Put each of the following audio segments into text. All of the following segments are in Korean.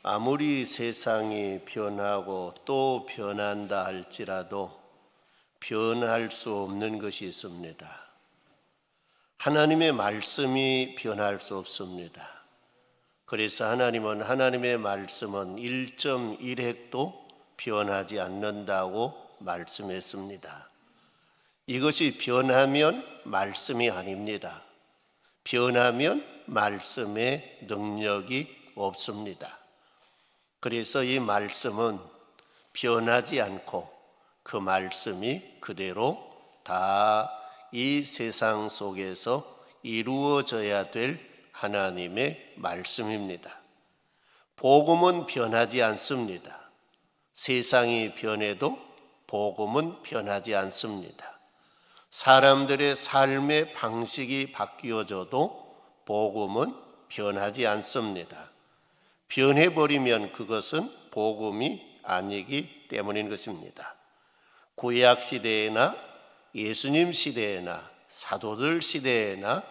아무리 세상이 변하고 또 변한다 할지라도 변할 수 없는 것이 있습니다. 하나님의 말씀이 변할 수 없습니다. 그래서 하나님의 말씀은 1.1획도 변하지 않는다고 말씀했습니다. 이것이 변하면 말씀이 아닙니다. 변하면 말씀의 능력이 없습니다. 그래서 이 말씀은 변하지 않고 그 말씀이 그대로 다 이 세상 속에서 이루어져야 될 하나님의 말씀입니다. 복음은 변하지 않습니다. 세상이 변해도 복음은 변하지 않습니다. 사람들의 삶의 방식이 바뀌어져도 복음은 변하지 않습니다. 변해버리면 그것은 복음이 아니기 때문인 것입니다. 구약 시대에나 예수님 시대에나 사도들 시대에나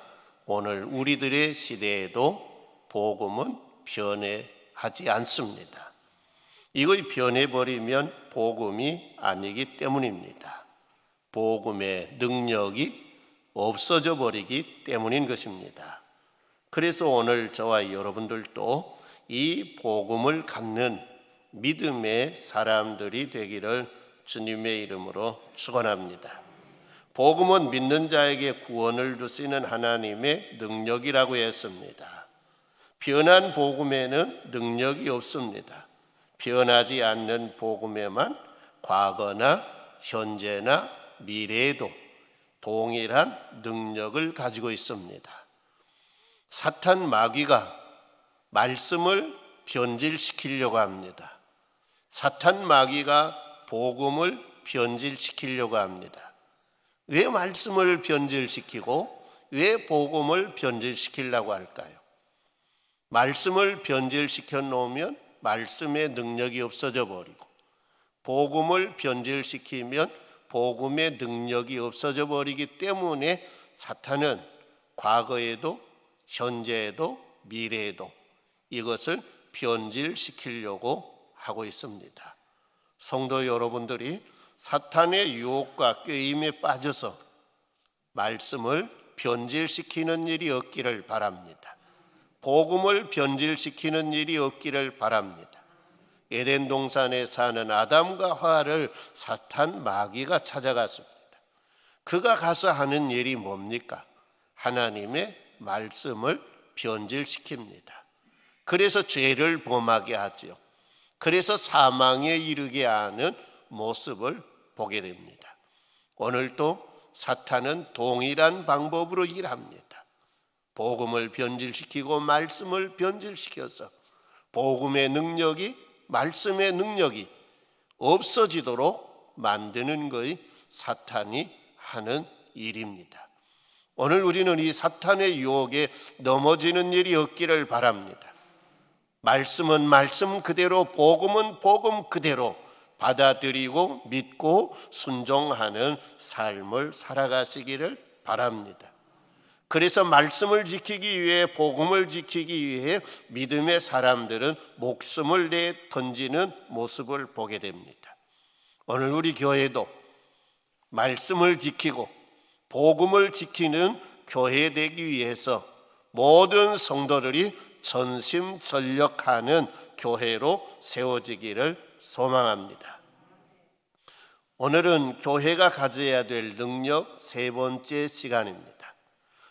오늘 우리들의 시대에도 복음은 변해하지 않습니다. 이것이 변해버리면 복음이 아니기 때문입니다. 복음의 능력이 없어져 버리기 때문인 것입니다. 그래서 오늘 저와 여러분들도 이 복음을 갖는 믿음의 사람들이 되기를 주님의 이름으로 축원합니다. 복음은 믿는 자에게 구원을 주시는 하나님의 능력이라고 했습니다. 변한 복음에는 능력이 없습니다. 변하지 않는 복음에만 과거나 현재나 미래에도 동일한 능력을 가지고 있습니다. 사탄 마귀가 말씀을 변질시키려고 합니다. 사탄 마귀가 복음을 변질시키려고 합니다. 왜 말씀을 변질시키고 왜 복음을 변질시키려고 할까요? 말씀을 변질시켜 놓으면 말씀의 능력이 없어져 버리고 복음을 변질시키면 복음의 능력이 없어져 버리기 때문에 사탄은 과거에도 현재에도 미래에도 이것을 변질시키려고 하고 있습니다. 성도 여러분들이 사탄의 유혹과 꾀임에 빠져서 말씀을 변질시키는 일이 없기를 바랍니다. 복음을 변질시키는 일이 없기를 바랍니다. 에덴 동산에 사는 아담과 하와를 사탄 마귀가 찾아갔습니다. 그가 가서 하는 일이 뭡니까? 하나님의 말씀을 변질시킵니다. 그래서 죄를 범하게 하죠. 그래서 사망에 이르게 하는 모습을 보게 됩니다. 오늘도 사탄은 동일한 방법으로 일합니다. 복음을 변질시키고 말씀을 변질시켜서 복음의 능력이 말씀의 능력이 없어지도록 만드는 것이 사탄이 하는 일입니다. 오늘 우리는 이 사탄의 유혹에 넘어지는 일이 없기를 바랍니다. 말씀은 말씀 그대로, 복음은 복음 그대로 받아들이고 믿고 순종하는 삶을 살아가시기를 바랍니다. 그래서 말씀을 지키기 위해, 복음을 지키기 위해 믿음의 사람들은 목숨을 내 던지는 모습을 보게 됩니다. 오늘 우리 교회도 말씀을 지키고 복음을 지키는 교회 되기 위해서 모든 성도들이 전심전력하는 교회로 세워지기를 소망합니다. 오늘은 교회가 가져야 될 능력 세 번째 시간입니다.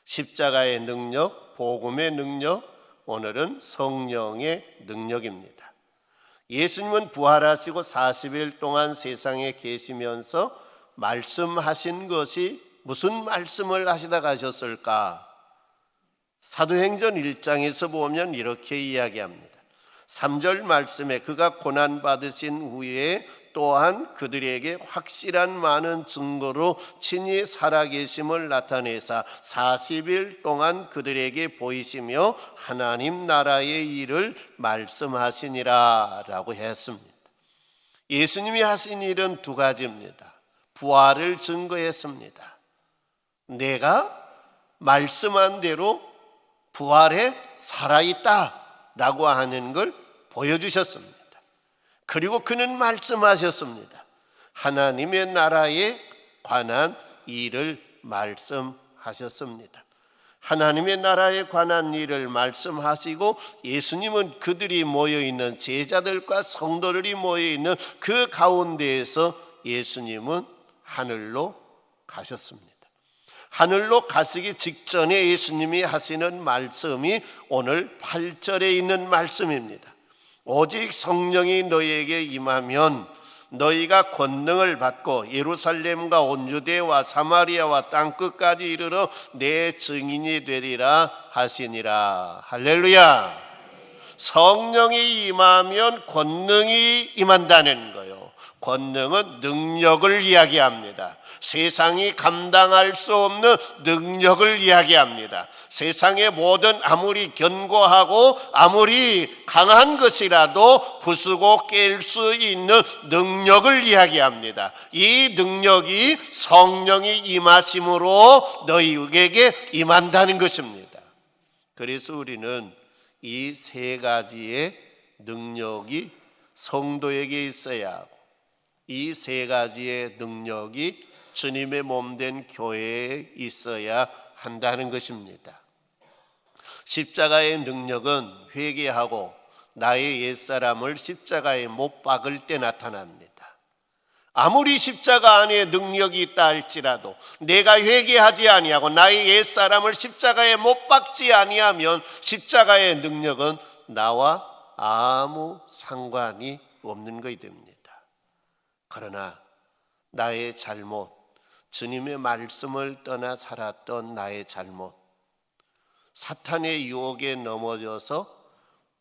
십자가의 능력, 복음의 능력, 오늘은 성령의 능력입니다. 예수님은 부활하시고 40일 동안 세상에 계시면서 말씀하신 것이 무슨 말씀을 하시다 가셨을까? 사도행전 1장에서 보면 이렇게 이야기합니다. 3절 말씀에 그가 고난받으신 후에 또한 그들에게 확실한 많은 증거로 친히 살아계심을 나타내사 40일 동안 그들에게 보이시며 하나님 나라의 일을 말씀하시니라 라고 했습니다. 예수님이 하신 일은 두 가지입니다. 부활을 증거했습니다. 내가 말씀한 대로 부활에 살아있다 라고 하는 걸 보여주셨습니다. 그리고 그는 말씀하셨습니다. 하나님의 나라에 관한 일을 말씀하셨습니다. 하나님의 나라에 관한 일을 말씀하시고 예수님은 그들이 모여있는 제자들과 성도들이 모여있는 그 가운데에서 예수님은 하늘로 가셨습니다. 하늘로 가시기 직전에 예수님이 하시는 말씀이 오늘 8절에 있는 말씀입니다. 오직 성령이 너희에게 임하면 너희가 권능을 받고 예루살렘과 온 유대와 사마리아와 땅끝까지 이르러 내 증인이 되리라 하시니라. 할렐루야. 성령이 임하면 권능이 임한다는 거예요. 권능은 능력을 이야기합니다. 세상이 감당할 수 없는 능력을 이야기합니다. 세상의 모든 아무리 견고하고 아무리 강한 것이라도 부수고 깰 수 있는 능력을 이야기합니다. 이 능력이 성령이 임하심으로 너희에게 임한다는 것입니다. 그래서 우리는 이 세 가지의 능력이 성도에게 있어야 하고 이 세 가지의 능력이 주님의 몸된 교회에 있어야 한다는 것입니다. 십자가의 능력은 회개하고 나의 옛사람을 십자가에 못 박을 때 나타납니다. 아무리 십자가 안에 능력이 있다 할지라도 내가 회개하지 아니하고 나의 옛사람을 십자가에 못 박지 아니하면 십자가의 능력은 나와 아무 상관이 없는 것이 됩니다. 그러나 나의 잘못, 주님의 말씀을 떠나 살았던 나의 잘못, 사탄의 유혹에 넘어져서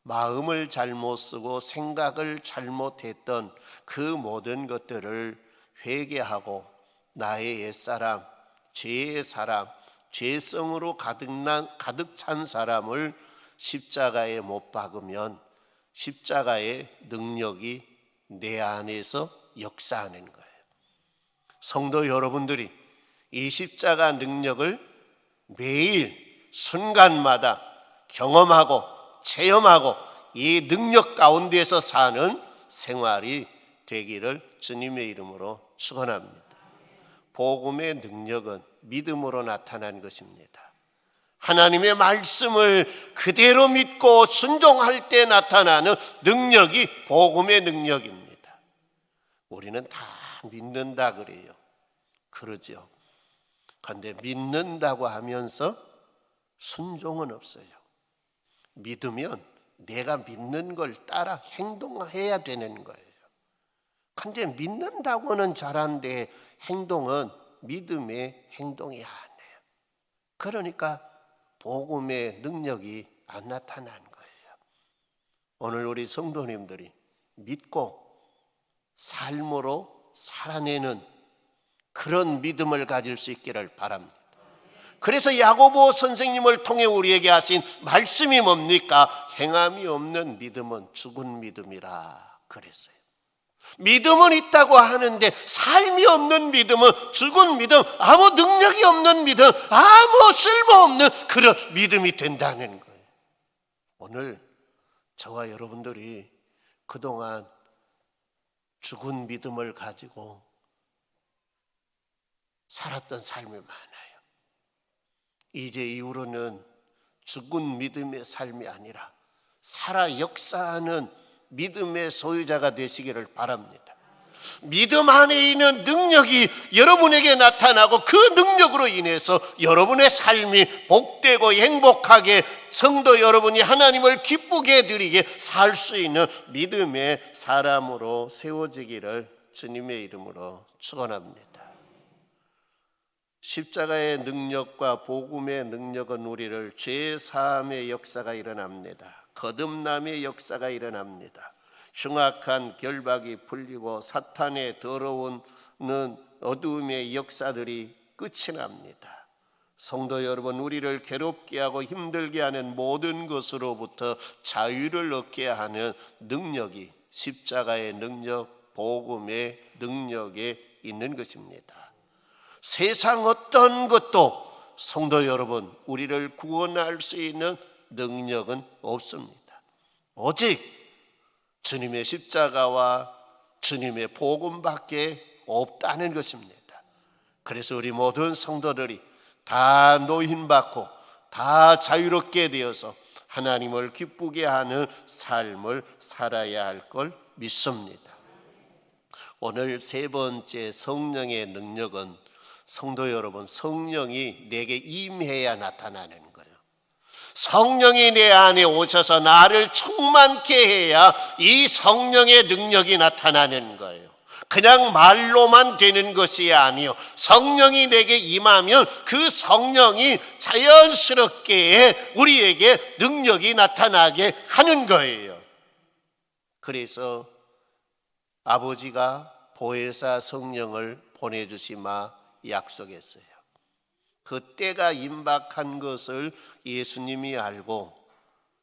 마음을 잘못 쓰고 생각을 잘못했던 그 모든 것들을 회개하고 나의 옛사람, 죄의 사람, 죄성으로 가득 찬 사람을 십자가에 못 박으면 십자가의 능력이 내 안에서 역사하는 거예요. 성도 여러분들이 이 십자가 능력을 매일 순간마다 경험하고 체험하고 이 능력 가운데서 사는 생활이 되기를 주님의 이름으로 축원합니다. 복음의 능력은 믿음으로 나타난 것입니다. 하나님의 말씀을 그대로 믿고 순종할 때 나타나는 능력이 복음의 능력입니다. 우리는 다 믿는다 그래요. 그러죠. 그런데 믿는다고 하면서 순종은 없어요. 믿으면 내가 믿는 걸 따라 행동해야 되는 거예요. 그런데 믿는다고는 잘하는데 행동은 믿음의 행동이 아니에요. 그러니까 복음의 능력이 안 나타난 거예요. 오늘 우리 성도님들이 믿고 삶으로 살아내는 그런 믿음을 가질 수 있기를 바랍니다. 그래서 야고보 선생님을 통해 우리에게 하신 말씀이 뭡니까? 행함이 없는 믿음은 죽은 믿음이라 그랬어요. 믿음은 있다고 하는데 삶이 없는 믿음은 죽은 믿음, 아무 능력이 없는 믿음, 아무 쓸모없는 그런 믿음이 된다는 거예요. 오늘 저와 여러분들이 그동안 죽은 믿음을 가지고 살았던 삶이 많아요. 이제 이후로는 죽은 믿음의 삶이 아니라 살아 역사하는 믿음의 소유자가 되시기를 바랍니다. 믿음 안에 있는 능력이 여러분에게 나타나고 그 능력으로 인해서 여러분의 삶이 복되고 행복하게 성도 여러분이 하나님을 기쁘게 해드리게 살 수 있는 믿음의 사람으로 세워지기를 주님의 이름으로 축원합니다. 십자가의 능력과 복음의 능력은 우리를 죄 사함의 역사가 일어납니다. 거듭남의 역사가 일어납니다. 흉악한 결박이 풀리고 사탄의 더러운 어두움의 역사들이 끝이 납니다. 성도 여러분, 우리를 괴롭게 하고 힘들게 하는 모든 것으로부터 자유를 얻게 하는 능력이 십자가의 능력, 복음의 능력에 있는 것입니다. 세상 어떤 것도 성도 여러분, 우리를 구원할 수 있는 능력은 없습니다. 오직 주님의 십자가와 주님의 복음밖에 없다는 것입니다. 그래서 우리 모든 성도들이 다 노인받고 다 자유롭게 되어서 하나님을 기쁘게 하는 삶을 살아야 할 걸 믿습니다. 오늘 세 번째 성령의 능력은 성도 여러분, 성령이 내게 임해야 나타나는 거예요. 성령이 내 안에 오셔서 나를 충만케 해야 이 성령의 능력이 나타나는 거예요. 그냥 말로만 되는 것이 아니요, 성령이 내게 임하면 그 성령이 자연스럽게 우리에게 능력이 나타나게 하는 거예요. 그래서 아버지가 보혜사 성령을 보내주시마 약속했어요. 그 때가 임박한 것을 예수님이 알고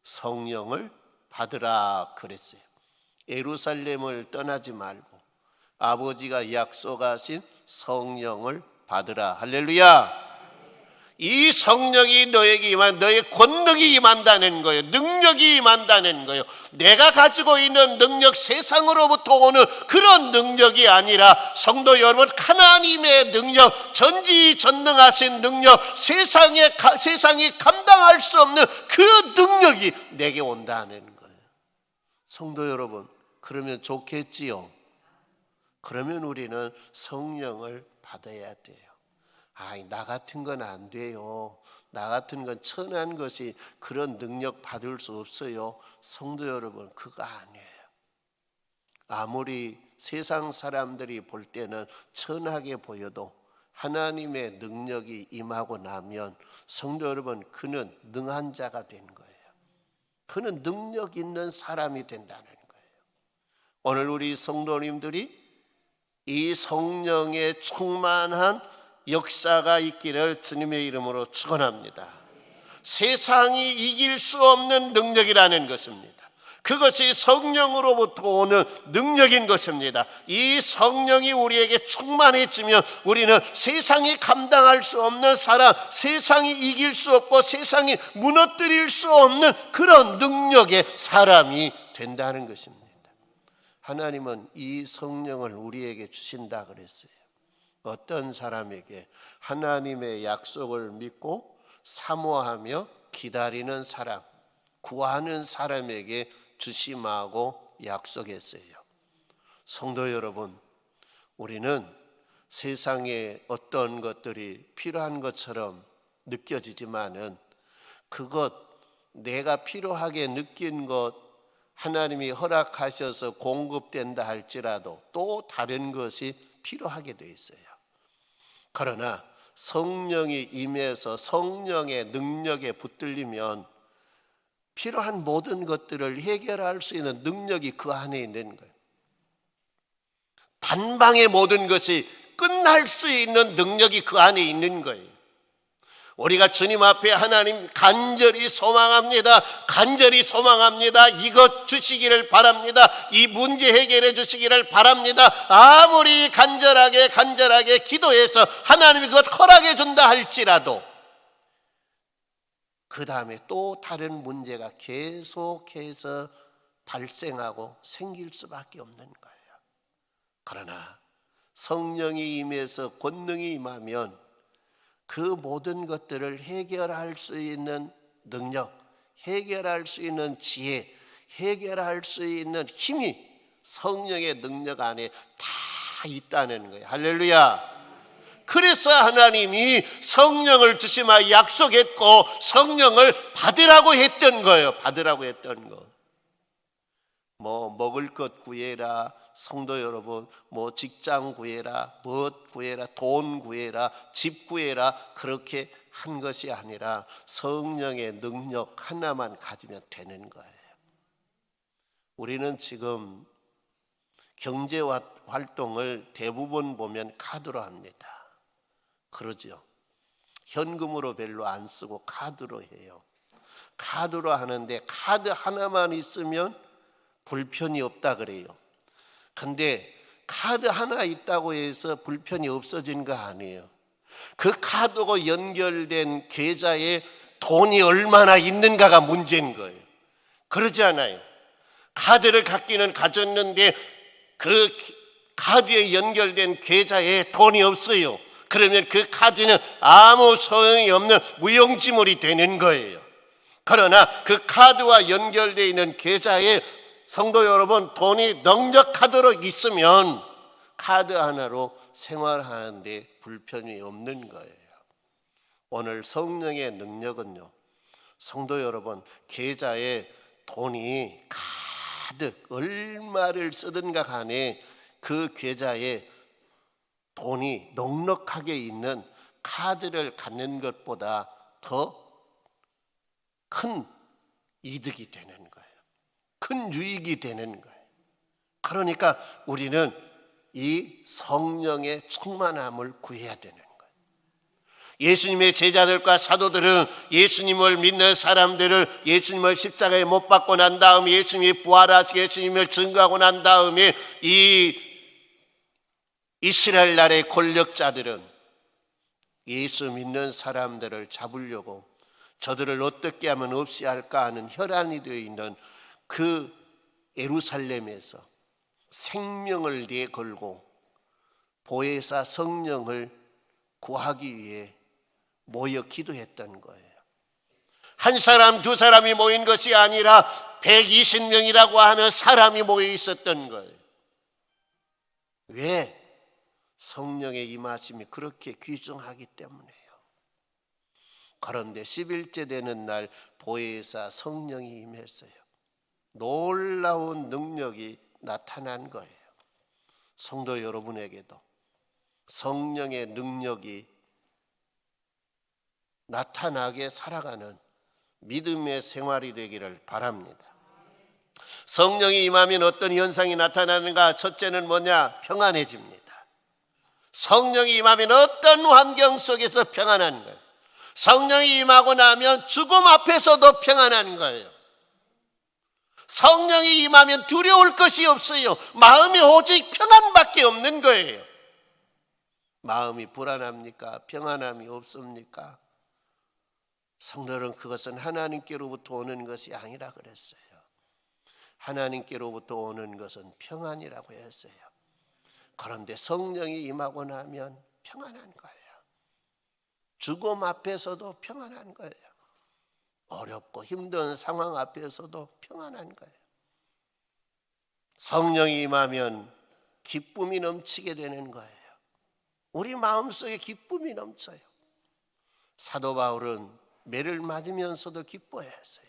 성령을 받으라 그랬어요. 예루살렘을 떠나지 말고 아버지가 약속하신 성령을 받으라. 할렐루야. 이 성령이 너에게 임한, 너의 권능이 임한다는 거예요. 능력이 임한다는 거예요. 내가 가지고 있는 능력, 세상으로부터 오는 그런 능력이 아니라 성도 여러분, 하나님의 능력, 전지전능하신 능력, 세상이 감당할 수 없는 그 능력이 내게 온다는 거예요. 성도 여러분, 그러면 좋겠지요. 그러면 우리는 성령을 받아야 돼요. 나 같은 건 안 돼요. 나 같은 건 천한 것이 그런 능력 받을 수 없어요. 성도 여러분, 그거 아니에요. 아무리 세상 사람들이 볼 때는 천하게 보여도 하나님의 능력이 임하고 나면 성도 여러분, 그는 능한 자가 된 거예요. 그는 능력 있는 사람이 된다는 거예요. 오늘 우리 성도님들이 이 성령의 충만한 역사가 있기를 주님의 이름으로 축원합니다. 세상이 이길 수 없는 능력이라는 것입니다. 그것이 성령으로부터 오는 능력인 것입니다. 이 성령이 우리에게 충만해지면 우리는 세상이 감당할 수 없는 사람, 세상이 이길 수 없고 세상이 무너뜨릴 수 없는 그런 능력의 사람이 된다는 것입니다. 하나님은 이 성령을 우리에게 주신다 그랬어요. 어떤 사람에게? 하나님의 약속을 믿고 사모하며 기다리는 사람, 구하는 사람에게 주심하고 약속했어요. 성도 여러분, 우리는 세상에 어떤 것들이 필요한 것처럼 느껴지지만은 그것, 내가 필요하게 느낀 것 하나님이 허락하셔서 공급된다 할지라도 또 다른 것이 필요하게 돼 있어요. 그러나 성령이 임해서 성령의 능력에 붙들리면 필요한 모든 것들을 해결할 수 있는 능력이 그 안에 있는 거예요. 단방에 모든 것이 끝날 수 있는 능력이 그 안에 있는 거예요. 우리가 주님 앞에 하나님 간절히 소망합니다. 간절히 소망합니다. 이것 주시기를 바랍니다. 이 문제 해결해 주시기를 바랍니다. 아무리 간절하게 기도해서 하나님이 그것 허락해 준다 할지라도 그 다음에 또 다른 문제가 계속해서 발생하고 생길 수밖에 없는 거예요. 그러나 성령이 임해서 권능이 임하면 그 모든 것들을 해결할 수 있는 능력, 해결할 수 있는 지혜, 해결할 수 있는 힘이 성령의 능력 안에 다 있다는 거예요. 할렐루야. 그래서 하나님이 성령을 주시마 약속했고 성령을 받으라고 했던 거예요. 받으라고 했던 거. 먹을 것 구해라, 성도 여러분, 직장 구해라, 무엇 구해라, 돈 구해라, 집 구해라, 그렇게 한 것이 아니라 성령의 능력 하나만 가지면 되는 거예요. 우리는 지금 경제 활동을 대부분 보면 카드로 합니다. 그러죠. 현금으로 별로 안 쓰고 카드로 해요. 카드로 하는데 카드 하나만 있으면 불편이 없다 그래요. 근데 카드 하나 있다고 해서 불편이 없어진 거 아니에요. 그 카드고 연결된 계좌에 돈이 얼마나 있는가가 문제인 거예요. 그러지 않아요. 카드를 갖기는 가졌는데 그 카드에 연결된 계좌에 돈이 없어요. 그러면 그 카드는 아무 소용이 없는 무용지물이 되는 거예요. 그러나 그 카드와 연결되어 있는 계좌에 성도 여러분, 돈이 넉넉하도록 있으면 카드 하나로 생활하는데 불편이 없는 거예요. 오늘 성령의 능력은요, 성도 여러분, 계좌에 돈이 가득 얼마를 쓰든가 간에 그 계좌에 돈이 넉넉하게 있는 카드를 갖는 것보다 더 큰 이득이 되는 거예요. 큰 유익이 되는 거예요. 그러니까 우리는 이 성령의 충만함을 구해야 되는 거예요. 예수님의 제자들과 사도들은 예수님을 믿는 사람들을 예수님을 십자가에 못 박고 난 다음에 예수님이 부활하시고 예수님을 증거하고 난 다음에 이 이스라엘 나라의 권력자들은 예수 믿는 사람들을 잡으려고 저들을 어떻게 하면 없이 할까 하는 혈안이 되어 있는 그 예루살렘에서 생명을 내걸고 보혜사 성령을 구하기 위해 모여 기도했던 거예요. 한 사람 두 사람이 모인 것이 아니라 120명이라고 하는 사람이 모여 있었던 거예요. 왜? 성령의 임하심이 그렇게 귀중하기 때문이에요. 그런데 10일째 되는 날 보혜사 성령이 임했어요. 놀라운 능력이 나타난 거예요. 성도 여러분에게도 성령의 능력이 나타나게 살아가는 믿음의 생활이 되기를 바랍니다. 성령이 임하면 어떤 현상이 나타나는가? 첫째는 뭐냐? 평안해집니다. 성령이 임하면 어떤 환경 속에서 평안한 거예요. 성령이 임하고 나면 죽음 앞에서도 평안한 거예요. 성령이 임하면 두려울 것이 없어요. 마음이 오직 평안밖에 없는 거예요. 마음이 불안합니까? 평안함이 없습니까? 성도는 그것은 하나님께로부터 오는 것이 아니라 그랬어요. 하나님께로부터 오는 것은 평안이라고 했어요. 그런데 성령이 임하고 나면 평안한 거예요. 죽음 앞에서도 평안한 거예요. 어렵고 힘든 상황 앞에서도 평안한 거예요. 성령이 임하면 기쁨이 넘치게 되는 거예요. 우리 마음속에 기쁨이 넘쳐요. 사도 바울은 매를 맞으면서도 기뻐했어요.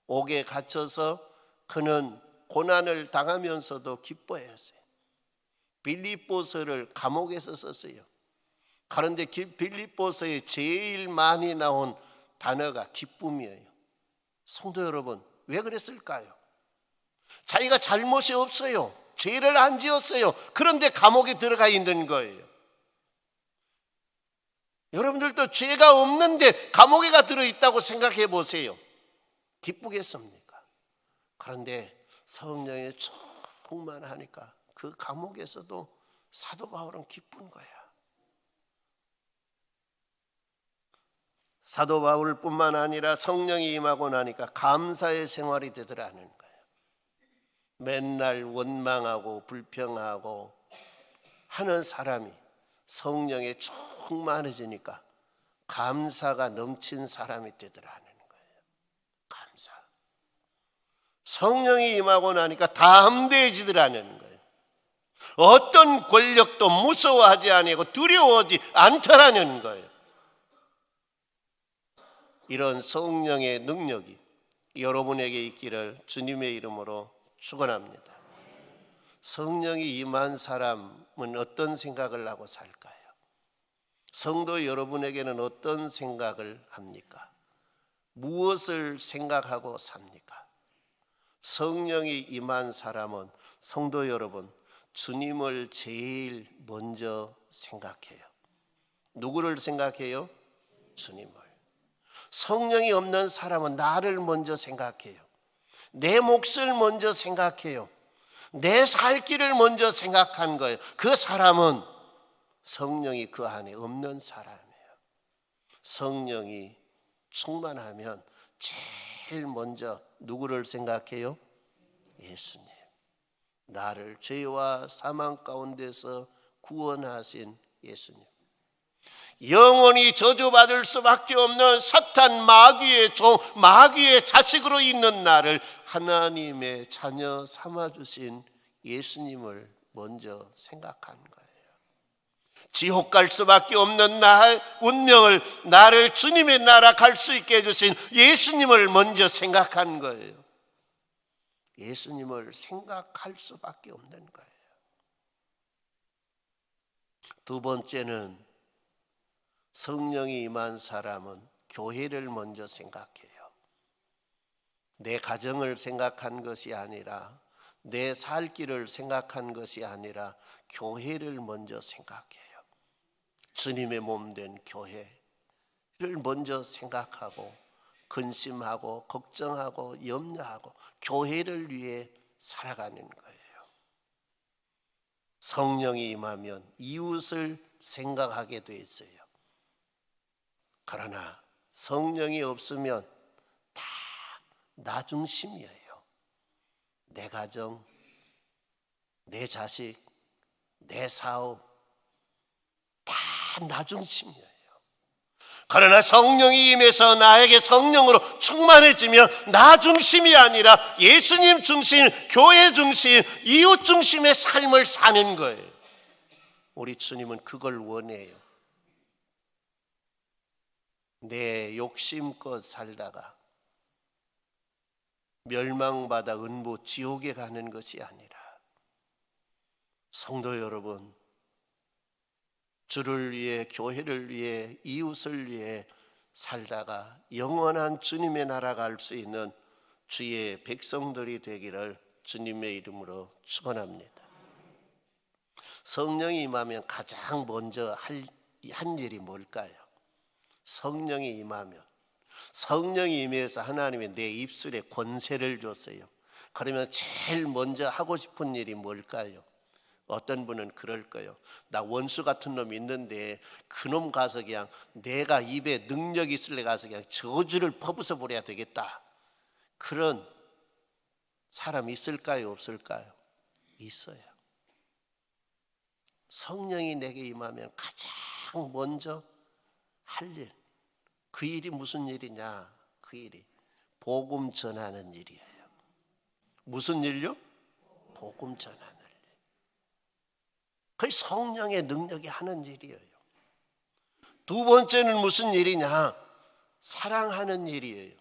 옥에 갇혀서 그는 고난을 당하면서도 기뻐했어요. 빌립보서를 감옥에서 썼어요. 그런데 빌립보서에 제일 많이 나온 단어가 기쁨이에요. 성도 여러분, 왜 그랬을까요? 자기가 잘못이 없어요. 죄를 안 지었어요. 그런데 감옥에 들어가 있는 거예요. 여러분들도 죄가 없는데 감옥에 들어있다고 생각해 보세요. 기쁘겠습니까? 그런데 성령이 충만하니까 그 감옥에서도 사도 바울은 기쁜 거야. 사도 바울뿐만 아니라 성령이 임하고 나니까 감사의 생활이 되더라는 거예요. 맨날 원망하고 불평하고 하는 사람이 성령에 충만해지니까 감사가 넘친 사람이 되더라는 거예요. 감사. 성령이 임하고 나니까 담대해지더라는 거예요. 어떤 권력도 무서워하지 아니하고 두려워하지 않더라는 거예요. 이런 성령의 능력이 여러분에게 있기를 주님의 이름으로 축원합니다. 성령이 임한 사람은 어떤 생각을 하고 살까요? 성도 여러분에게는 어떤 생각을 합니까? 무엇을 생각하고 삽니까? 성령이 임한 사람은 성도 여러분, 주님을 제일 먼저 생각해요. 누구를 생각해요? 주님을. 성령이 없는 사람은 나를 먼저 생각해요. 내 몫을 먼저 생각해요. 내 살 길을 먼저 생각한 거예요. 그 사람은 성령이 그 안에 없는 사람이에요. 성령이 충만하면 제일 먼저 누구를 생각해요? 예수님, 나를 죄와 사망 가운데서 구원하신 예수님, 영원히 저주받을 수밖에 없는 사탄 마귀의 종, 마귀의 자식으로 있는 나를 하나님의 자녀 삼아주신 예수님을 먼저 생각한 거예요. 지옥 갈 수밖에 없는 나의 운명을, 나를 주님의 나라 갈 수 있게 해주신 예수님을 먼저 생각한 거예요. 예수님을 생각할 수밖에 없는 거예요. 두 번째는, 성령이 임한 사람은 교회를 먼저 생각해요. 내 가정을 생각한 것이 아니라, 내 살 길을 생각한 것이 아니라 교회를 먼저 생각해요. 주님의 몸된 교회를 먼저 생각하고 근심하고 걱정하고 염려하고 교회를 위해 살아가는 거예요. 성령이 임하면 이웃을 생각하게 돼 있어요. 그러나 성령이 없으면 다 나 중심이에요. 내 가정, 내 자식, 내 사업, 다 나 중심이에요. 그러나 성령이 임해서 나에게 성령으로 충만해지면 나 중심이 아니라 예수님 중심, 교회 중심, 이웃 중심의 삶을 사는 거예요. 우리 주님은 그걸 원해요. 내 욕심껏 살다가 멸망받아 은보 지옥에 가는 것이 아니라, 성도 여러분, 주를 위해, 교회를 위해, 이웃을 위해 살다가 영원한 주님의 나라 갈 수 있는 주의 백성들이 되기를 주님의 이름으로 축원합니다. 성령이 임하면 가장 먼저 한 일이 뭘까요? 성령이 임하면, 성령이 임해서 하나님이 내 입술에 권세를 줬어요. 그러면 제일 먼저 하고 싶은 일이 뭘까요? 어떤 분은 그럴 거예요. 나 원수 같은 놈 있는데 그놈 가서 그냥, 내가 입에 능력 있을래 가서 그냥 저주를 퍼부숴 버려야 되겠다. 그런 사람 있을까요? 없을까요? 있어요. 성령이 내게 임하면 가장 먼저 할 일, 그 일이 무슨 일이냐? 그 일이 복음 전하는 일이에요. 무슨 일요? 복음 전하는 일. 그게 성령의 능력이 하는 일이에요. 두 번째는 무슨 일이냐? 사랑하는 일이에요.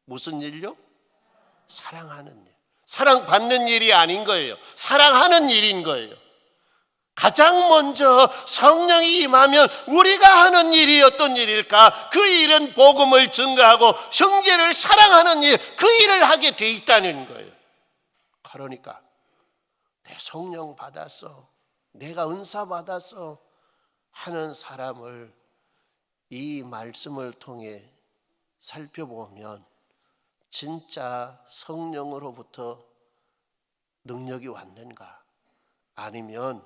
무슨 일요? 사랑하는 일. 사랑받는 일이 아닌 거예요. 사랑하는 일인 거예요. 가장 먼저 성령이 임하면 우리가 하는 일이 어떤 일일까? 그 일은 복음을 증거하고 형제를 사랑하는 일, 그 일을 하게 돼 있다는 거예요. 그러니까 내 성령 받았어, 내가 은사 받았어 하는 사람을 이 말씀을 통해 살펴보면 진짜 성령으로부터 능력이 왔는가, 아니면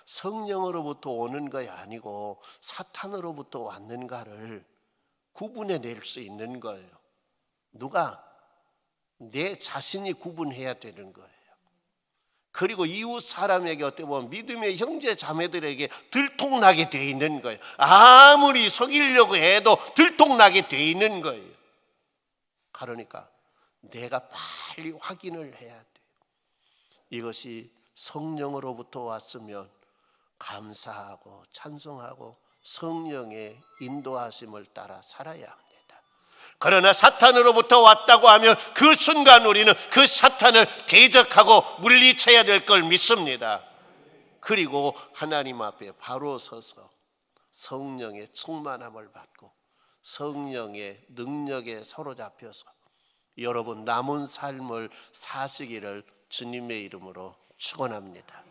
성령으로부터 오는 것이 아니고 사탄으로부터 왔는가를 구분해낼 수 있는 거예요. 누가? 내 자신이 구분해야 되는 거예요. 그리고 이웃 사람에게 어떻게 보면 믿음의 형제 자매들에게 들통나게 돼 있는 거예요. 아무리 속이려고 해도 들통나게 돼 있는 거예요. 그러니까 내가 빨리 확인을 해야 돼요. 이것이 성령으로부터 왔으면 감사하고 찬송하고 성령의 인도하심을 따라 살아야 합니다. 그러나 사탄으로부터 왔다고 하면 그 순간 우리는 그 사탄을 대적하고 물리쳐야 될 걸 믿습니다. 그리고 하나님 앞에 바로 서서 성령의 충만함을 받고 성령의 능력에 사로잡혀서 여러분 남은 삶을 사시기를 주님의 이름으로 축원합니다.